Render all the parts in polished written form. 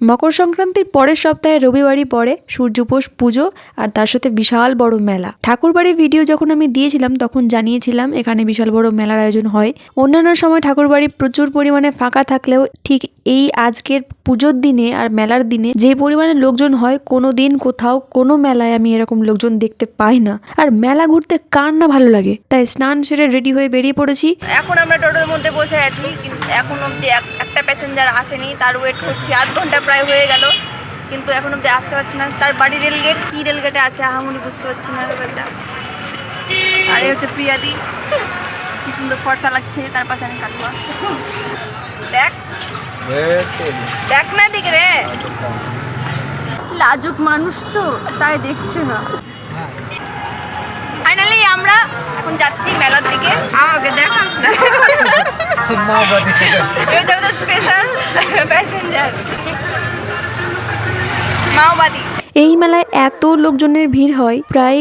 মকর সংক্রান্তির পরের সপ্তাহে রবিবারই পরে সূর্যপোষ পুজো আর তার সাথে বিশাল বড় মেলা। ঠাকুরবাড়ির ভিডিও যখন আমি দিয়েছিলাম তখন জানিয়েছিলাম এখানে বিশাল বড় মেলার আয়োজন হয়। অন্যান্য সময় ঠাকুরবাড়ি প্রচুর পরিমাণে ফাঁকা থাকলেও ঠিক এই আজকের পুজোর দিনে আর মেলার দিনে যে পরিমাণে লোকজন হয় কোনো দিন কোথাও কোনো মেলায় আমি এরকম লোকজন দেখতে পাই না। আর মেলা ঘুরতে কার না ভালো লাগে, তাই স্নান সেরে রেডি হয়ে বেরিয়ে পড়েছি। এখন আমরা টোটোর মধ্যে বসে আছি, কিন্তু এখন অব্দি একটা প্যাসেঞ্জার আসেনি, তার ওয়েট করছি। আধ ঘন্টা প্রায় হয়ে গেল, কিন্তু এখন অব্দি আসতে পারছি না। তার বাড়ি রেলগেট, কি রেলগেটে আছে আহামরি বুঝতে পারছি না ব্যাপারটা। আর এই হচ্ছে প্রিয়াদি, কি সুন্দর ফর্সা লাগছে। তার পাশে আমি কাটবো, দেখ দেখ না দিকে রে, লাজুক মানুষ তো তাই দেখছে না। ফাইনালি আমরা এখন যাচ্ছি মেলার দিকে। আমাকে দেখাস না, স্পেশাল প্যাসেঞ্জার মাওবাদী। এই মেলায় এত লোকজনের ভিড় হয়, প্রায়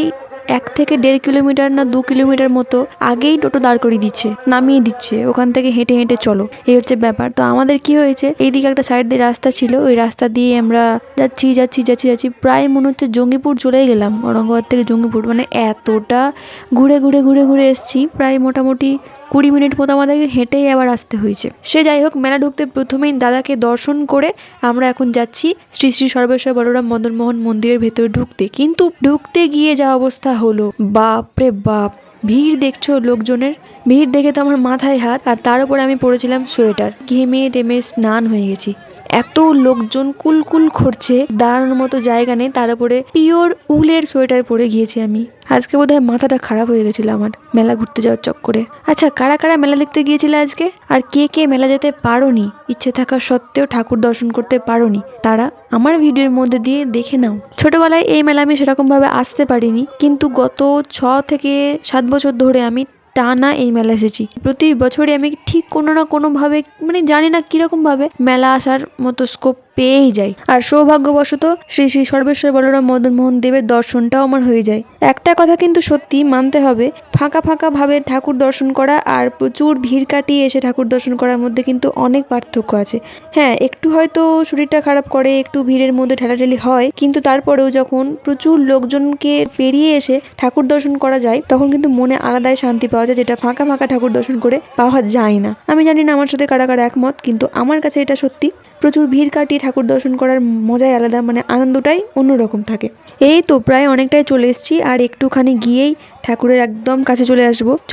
1 থেকে 1.5 কিলোমিটার না 2 কিলোমিটার মতো আগেই টোটো দাঁড় করিয়ে দিচ্ছে, নামিয়ে দিচ্ছে, ওখান থেকে হেঁটে হেঁটে চলো, এই হচ্ছে ব্যাপার। তো আমাদের কি হয়েছে, এইদিকে একটা সাইড দিয়ে রাস্তা ছিল, ওই রাস্তা দিয়ে আমরা যাচ্ছি প্রায় মনে হচ্ছে জঙ্গিপুর চলে গেলাম। ঔরঙ্গাবাদ থেকে জঙ্গিপুর, মানে এতটা ঘুরে ঘুরে ঘুরে ঘুরে এসছি, প্রায় মোটামুটি 20 মিনিট মতো আমাদেরকে হেঁটেই আবার আসতে হয়েছে। সে যাই হোক, মেলা ঢুকতে প্রথমেই দাদাকে দর্শন করে আমরা এখন যাচ্ছি শ্রী শ্রী সর্বেশ্বর বলরাম মদন মোহন মন্দিরের ভেতরে ঢুকতে। কিন্তু ঢুকতে গিয়ে যা অবস্থা হলো, বাপ রে বাপ, ভিড় দেখছো লোকজনের, ভিড় দেখে তো আমার মাথায় হাত। আর তার উপরে আমি পরেছিলাম সোয়েটার, ঘেমে টেমে স্নান হয়ে গেছি। এত লোকজন কুলকুল করছে, দাঁড়ানোর মতো জায়গা নেই, তার উপরে পিওর উলের সোয়েটার পরে গিয়েছি আমি। আজকে বোধহয় মাথাটা খারাপ হয়ে গেছিল আমার মেলা ঘুরতে যাওয়ার চক্করে। আচ্ছা, কারা কারা মেলা দেখতে গিয়েছিলে আজকে, আর কে কে মেলা যেতে পারোনি, ইচ্ছে থাকা সত্ত্বেও ঠাকুর দর্শন করতে পারোনি, তারা আমার ভিডিওর মধ্যে দিয়ে দেখে নাও। ছোটবেলায় এই মেলা আমি সেরকম ভাবে আসতে পারিনি, কিন্তু গত 6 থেকে 7 বছর ধরে আমি টানা এই মেলা এসেছি। প্রতি বছরই আমি ঠিক কোনো না কোনো ভাবে, মানে জানি না কিরকম ভাবে মেলা আসার মতো স্কোপ পেয়েই যাই। আর সৌভাগ্যবশত শ্রী শ্রী সর্বেশ্বর বলরাম মদন মোহন দেবের দর্শনটাও আমার হয়ে যায়। একটা কথা কিন্তু সত্যি মানতে হবে, ফাঁকা ফাঁকা ভাবে ঠাকুর দর্শন করা আর প্রচুর ভিড় কাটিয়ে এসে ঠাকুর দর্শন করার মধ্যে কিন্তু অনেক পার্থক্য আছে। হ্যাঁ, একটু হয়তো শরীরটা খারাপ করে, একটু ভিড়ের মধ্যে ঠেলাঠেলি হয়, কিন্তু তারপরেও যখন প্রচুর লোকজনকে পেরিয়ে এসে ঠাকুর দর্শন করা যায় তখন কিন্তু মনে আলাদাই শান্তি পাওয়া যায়, যেটা ফাঁকা ফাঁকা ঠাকুর দর্শন করে পাওয়া যায় না। আমি জানি না আমার সাথে কারা কারা একমত, কিন্তু আমার কাছে এটা সত্যি। প্রচুর ভিড় কাটিয়ে ঠাকুর দর্শন করার মজাই আলাদা, মানে আনন্দটাই অন্যরকম থাকে। এই তো প্রায় অনেকটাই চলে এসেছি, আর একটুখানি গিয়েই ঠাকুরের একদম কাছে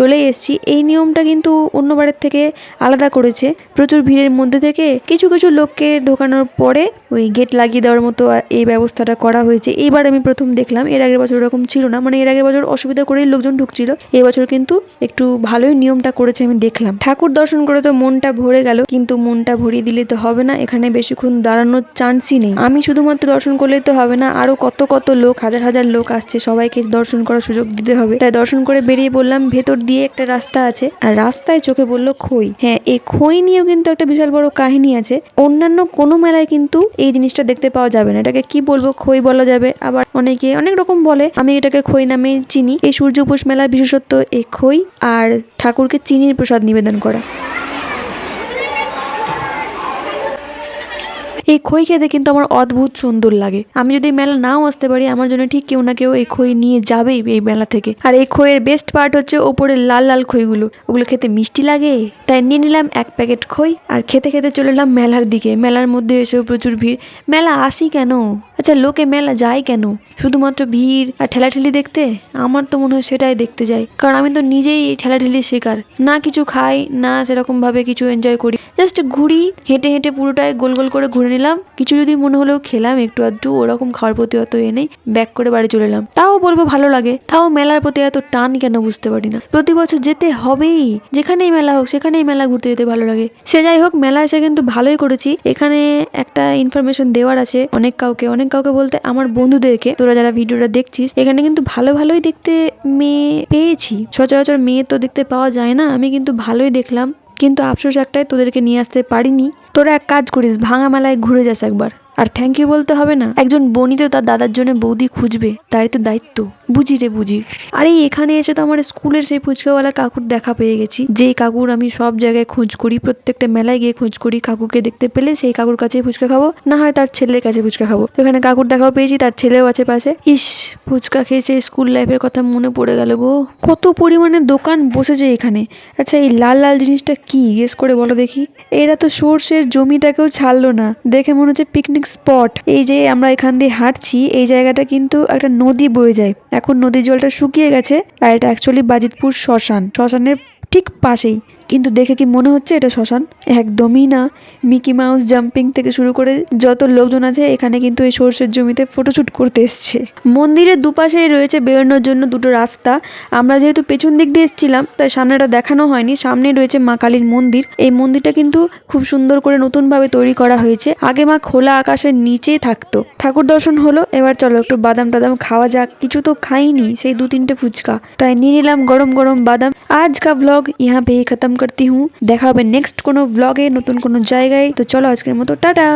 চলে এসেছি। এই নিয়মটা কিন্তু অন্যবারের থেকে আলাদা করেছে। প্রচুর ভিড়ের মধ্যে থেকে কিছু কিছু লোককে ঢোকানোর পরে ওই গেট লাগিয়ে দেওয়ার মতো এই ব্যবস্থাটা করা হয়েছে। এইবার আমি প্রথম দেখলাম, এর আগের বছর এরকম ছিল না, মানে এর আগের বছর অসুবিধা করেই লোকজন ঢুকছিল, এই বছর কিন্তু একটু ভালোই নিয়মটা করেছে আমি দেখলাম। ঠাকুর দর্শন করে তো মনটা ভরে গেল, কিন্তু মনটা ভরিয়ে দিলে তো হবে না, এখানে বেশিক্ষণ দাঁড়ানোর চান্সই নেই। আমি শুধুমাত্র দর্শন করলেই তো হবে না, আরো কত কত লোক, হাজার হাজার লোক আসছে, সবাইকে দর্শন করার সুযোগ দিতে হবে। তাই দর্শন করে বেরিয়ে পড়লাম। ভেতর দিয়ে একটা রাস্তা আছে, আর রাস্তায় চোখে পড়লো খই। হ্যাঁ, এই খই নিয়েও কিন্তু একটা বিশাল বড় কাহিনী আছে। অন্যান্য কোনো মেলায় কিন্তু এই জিনিসটা দেখতে পাওয়া যাবে না। এটাকে কি বলবো, খই বলা যাবে, আবার অনেকে অনেক রকম বলে, আমি এটাকে খই নামে চিনি। এই সূর্যপোষ মেলার বিশেষত্ব এই খই আর ঠাকুরকে চিনির প্রসাদ নিবেদন করা। এই খই খেতে কিন্তু আমার অদ্ভুত সুন্দর লাগে। আমি যদি মেলা নাও আসতে পারি, আমার জন্য ঠিক কেউ না কেউ এই খই নিয়ে যাবেই এই মেলা থেকে। আর এই খইয়ের বেস্ট পার্ট হচ্ছে ওপরে লাল লাল খইগুলো, ওগুলো খেতে মিষ্টি লাগে। তাই নিয়ে নিলাম 1 প্যাকেট খই, আর খেতে খেতে চলে এলাম মেলার দিকে। মেলার মধ্যে এসেও প্রচুর ভিড়। মেলা আসি কেন, আচ্ছা লোকে মেলা যায় কেন, শুধুমাত্র ভিড় আর ঠেলাঠেলি দেখতে? আমার তো মনে হয় সেটাই দেখতে যাই, কারণ আমি তো নিজেই ঠেলাঠেলির শিকার। না কিছু খাই, না সেরকম ভাবে কিছু এনজয় করি, জাস্ট ঘুরি, হেঁটে হেঁটে পুরোটাই গোল গোল করে ঘুরে নিলাম। কিছু যদি মনে হলেও খেলাম একটু আধটু, ওরকম খাওয়ার প্রতি অত নেই, ব্যাক করে বাড়ি চলে এলাম। তাও বলবো ভালো লাগে, তাও মেলার প্রতি এত টান কেন বুঝতে পারি না। প্রতি বছর যেতে হবেই, যেখানেই মেলা হোক সেখানেই মেলা ঘুরতে যেতে ভালো লাগে। সে যাই হোক, মেলা এসে কিন্তু ভালোই করেছি। এখানে একটা ইনফরমেশন দেওয়ার আছে অনেক কাউকে বলতে আমার বন্ধুদেরকে, তোরা যারা ভিডিওটা দেখছিস, এখানে কিন্তু ভালোই দেখতে মেয়ে পেয়েছি। সচরাচর মেয়ে তো দেখতে পাওয়া যায় না, আমি কিন্তু ভালোই দেখলাম। কিন্তু আফসোস একটাই, তোদেরকে নিয়ে আসতে পারিনি। তোরা এক কাজ করিস, ভাঙা মেলায় ঘুরে যাস একবার, আর থ্যাংক ইউ বলতে হবে না? একজন বনি তো তার দাদার জন্য বৌদি খুঁজবে, তারই তো দায়িত্ব। বুঝি রে বুঝি। আরে এখানে এসে তো আমার স্কুলের সেই ফুচকাওয়ালা কাকুর দেখা পেয়ে গেছি, যে কাকুর আমি সব জায়গায় খোঁজ করি, প্রত্যেকটা মেলায় গিয়ে খোঁজ করি। কাকুকে দেখতে পেলে সেই কাকুর কাছেই ফুচকা খাবো, না হয় তার ছেলের কাছে ফুচকা খাবো। তো এখানে কাকুর দেখাও পেয়েছি, তার ছেলেও আছে পাশে। ইস, ফুচকা খেয়ে সেই স্কুল লাইফের কথা মনে পড়ে গেল গো। কত পরিমাণে দোকান বসেছে এখানে। আচ্ছা এই লাল লাল জিনিসটা কি, গেস করে বলো দেখি? এরা তো সর্ষের জমিটাকেও ছাড়লো না, দেখে মনে হচ্ছে পিকনিক স্পট। এই যে আমরা এখান দিয়ে হাঁটছি, এই জায়গাটা কিন্তু একটা নদী বয়ে যায়। এখন নদীর জলটা শুকিয়ে গেছে, আর এটা অ্যাকচুয়ালি বাজিতপুর শ্মশানের ঠিক পাশেই। কিন্তু দেখে কি মনে হচ্ছে এটা শ্মশান? একদমই না। মিকি মাউস জাম্পিং থেকে শুরু করে যত লোকজন আছে এখানে কিন্তু এই সর্ষের জমিতে ফটোশুট করতে এসছে। মন্দিরের দুপাশেই রয়েছে বেরোনোর জন্য দুটো রাস্তা। আমরা যেহেতু পেছন দিক দিয়ে এসেছিলাম তাই সামনেটা দেখানো হয়নি। সামনে রয়েছে মা কালীর মন্দির। এই মন্দিরটা কিন্তু খুব সুন্দর করে নতুনভাবে তৈরি করা হয়েছে। আগে মা খোলা আকাশের নিচেই থাকতো। ঠাকুর দর্শন হলো, এবার চলো একটু বাদাম টাদাম খাওয়া যাক। কিছু তো খাইনি, সেই 2-3টে ফুচকা, তাই নিয়ে নিলাম গরম গরম বাদাম। আজ কা ব্লগ यहाँ पे ही खत्म करती हूँ। দেখা হবে নেক্সট কোনো ব্লগে, নতুন কোনো জায়গায়। তো চলো আজকের মতো টাটা।